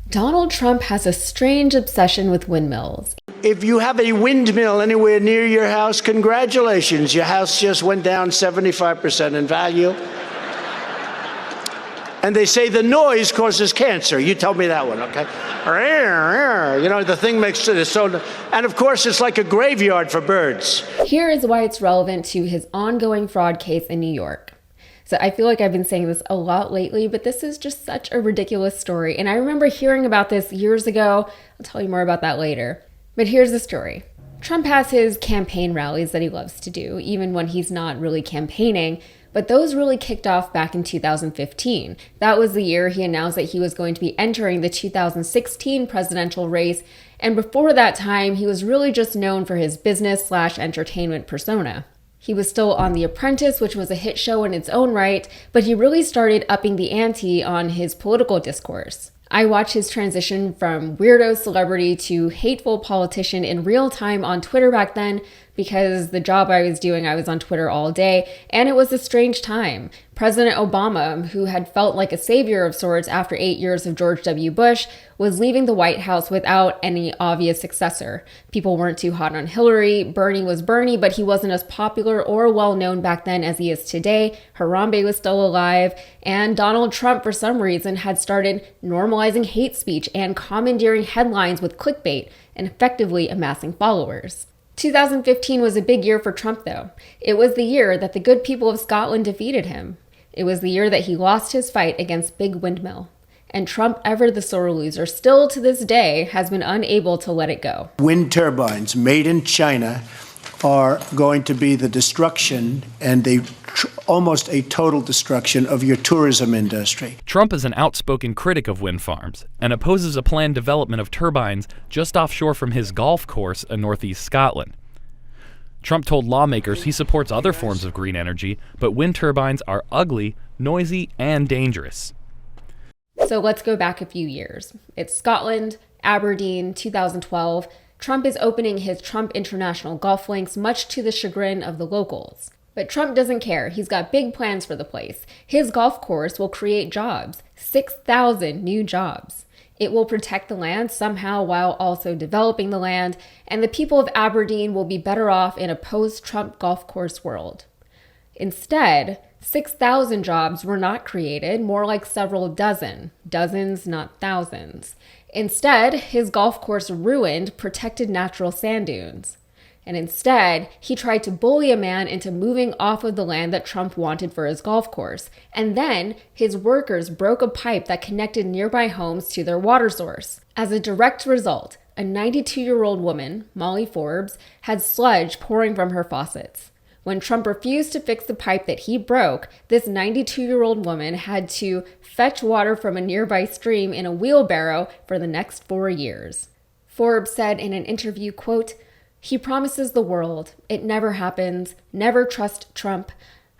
Donald Trump has a strange obsession with windmills. If you have a windmill anywhere near your house, congratulations. Your house just went down 75% in value. And they say the noise causes cancer. You told me that one, okay? You know, the thing makes it so... And of course, it's like a graveyard for birds. Here is why it's relevant to his ongoing fraud case in New York. So I feel like I've been saying this a lot lately, but this is just such a ridiculous story. And I remember hearing about this years ago. I'll tell you more about that later. But here's the story. Trump has his campaign rallies that he loves to do, even when he's not really campaigning. But those really kicked off back in 2015. That was the year he announced that he was going to be entering the 2016 presidential race. And before that time, he was really just known for his business/entertainment persona. He was still on The Apprentice, which was a hit show in its own right, but he really started upping the ante on his political discourse. I watched his transition from weirdo celebrity to hateful politician in real time on Twitter back then because the job I was doing, I was on Twitter all day, and it was a strange time. President Obama, who had felt like a savior of sorts after 8 years of George W. Bush, was leaving the White House without any obvious successor. People weren't too hot on Hillary. Bernie was Bernie, but he wasn't as popular or well-known back then as he is today. Harambe was still alive, and Donald Trump, for some reason, had started normalizing hate speech and commandeering headlines with clickbait and effectively amassing followers. 2015 was a big year for Trump, though. It was the year that the good people of Scotland defeated him. It was the year that he lost his fight against Big Windmill. And Trump, ever the sore loser, still to this day has been unable to let it go. Wind turbines made in China are going to be the destruction and almost a total destruction of your tourism industry. Trump is an outspoken critic of wind farms and opposes a planned development of turbines just offshore from his golf course in northeast Scotland. Trump told lawmakers he supports other forms of green energy, but wind turbines are ugly, noisy, and dangerous. So let's go back a few years. It's Scotland, Aberdeen, 2012. Trump is opening his Trump International golf links, much to the chagrin of the locals. But Trump doesn't care. He's got big plans for the place. His golf course will create jobs, 6,000 new jobs. It will protect the land somehow while also developing the land, and the people of Aberdeen will be better off in a post-Trump golf course world. Instead, 6,000 jobs were not created, more like several dozen. Dozens, not thousands. Instead, his golf course ruined protected natural sand dunes. And instead, he tried to bully a man into moving off of the land that Trump wanted for his golf course. And then, his workers broke a pipe that connected nearby homes to their water source. As a direct result, a 92-year-old woman, Molly Forbes, had sludge pouring from her faucets. When Trump refused to fix the pipe that he broke, this 92-year-old woman had to fetch water from a nearby stream in a wheelbarrow for the next 4 years. Forbes said in an interview, quote, "He promises the world. It never happens. Never trust Trump.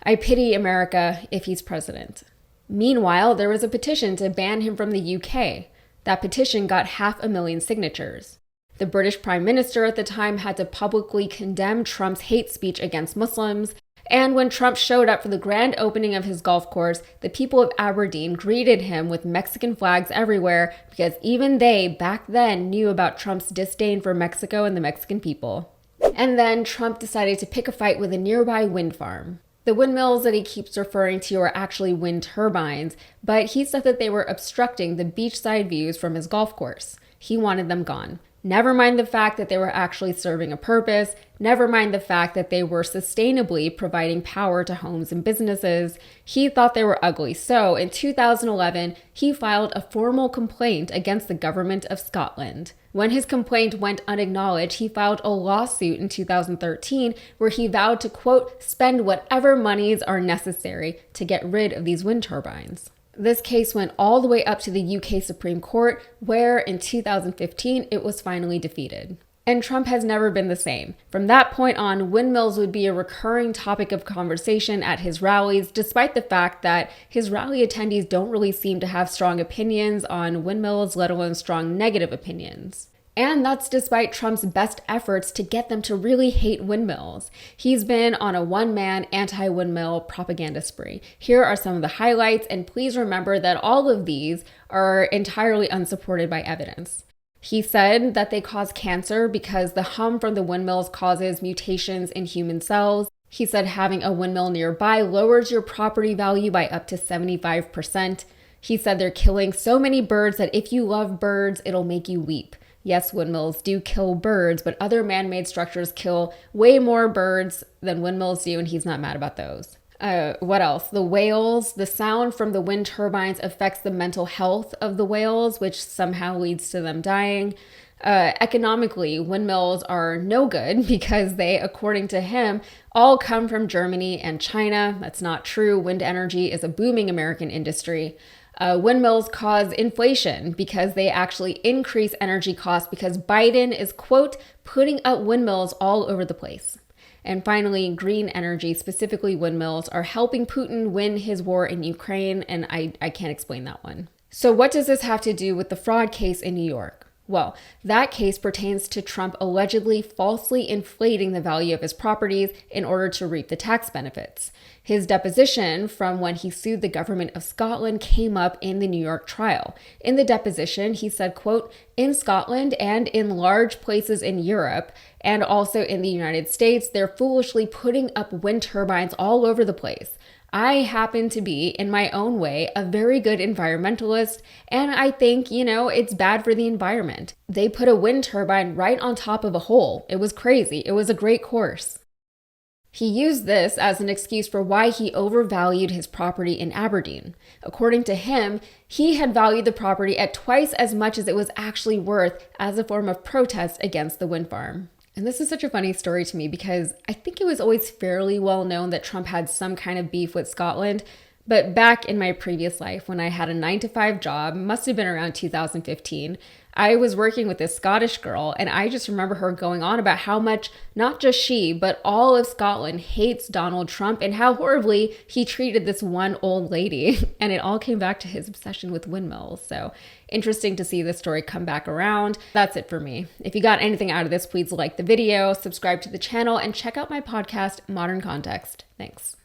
I pity America if he's president." Meanwhile, there was a petition to ban him from the UK. That petition got 500,000 signatures. The British Prime Minister at the time had to publicly condemn Trump's hate speech against Muslims, and when Trump showed up for the grand opening of his golf course, the people of Aberdeen greeted him with Mexican flags everywhere because even they, back then, knew about Trump's disdain for Mexico and the Mexican people. And then Trump decided to pick a fight with a nearby wind farm. The windmills that he keeps referring to are actually wind turbines, but he said that they were obstructing the beachside views from his golf course. He wanted them gone. Never mind the fact that they were actually serving a purpose. Never mind the fact that they were sustainably providing power to homes and businesses. He thought they were ugly. So in 2011, he filed a formal complaint against the government of Scotland. When his complaint went unacknowledged, he filed a lawsuit in 2013 where he vowed to, quote, spend whatever monies are necessary to get rid of these wind turbines. This case went all the way up to the UK Supreme Court, where in 2015 it was finally defeated. And Trump has never been the same. From that point on, windmills would be a recurring topic of conversation at his rallies, despite the fact that his rally attendees don't really seem to have strong opinions on windmills, let alone strong negative opinions. And that's despite Trump's best efforts to get them to really hate windmills. He's been on a one-man anti-windmill propaganda spree. Here are some of the highlights, and please remember that all of these are entirely unsupported by evidence. He said that they cause cancer because the hum from the windmills causes mutations in human cells. He said having a windmill nearby lowers your property value by up to 75%. He said they're killing so many birds that if you love birds, it'll make you weep. Yes, windmills do kill birds, but other man-made structures kill way more birds than windmills do, and he's not mad about those. What else? The whales. The sound from the wind turbines affects the mental health of the whales, which somehow leads to them dying. Economically, windmills are no good because they, according to him, all come from Germany and China. That's not true. Wind energy is a booming American industry. Windmills cause inflation because they actually increase energy costs because Biden is, quote, putting up windmills all over the place. And finally, green energy, specifically windmills, are helping Putin win his war in Ukraine, and I can't explain that one. So what does this have to do with the fraud case in New York? Well, that case pertains to Trump allegedly falsely inflating the value of his properties in order to reap the tax benefits. His deposition from when he sued the government of Scotland came up in the New York trial. In the deposition, he said, quote, in Scotland and in large places in Europe and also in the United States, they're foolishly putting up wind turbines all over the place. I happen to be, in my own way, a very good environmentalist, and I think, it's bad for the environment. They put a wind turbine right on top of a hole. It was crazy. It was a great course. He used this as an excuse for why he overvalued his property in Aberdeen. According to him, he had valued the property at twice as much as it was actually worth as a form of protest against the wind farm. And this is such a funny story to me because I think it was always fairly well known that Trump had some kind of beef with Scotland. But back in my previous life, when I had a 9-to-5 job, must have been around 2015, I was working with this Scottish girl, and I just remember her going on about how much not just she, but all of Scotland hates Donald Trump and how horribly he treated this one old lady. And it all came back to his obsession with windmills. So interesting to see this story come back around. That's it for me. If you got anything out of this, please like the video, subscribe to the channel, and check out my podcast, Modern Context. Thanks.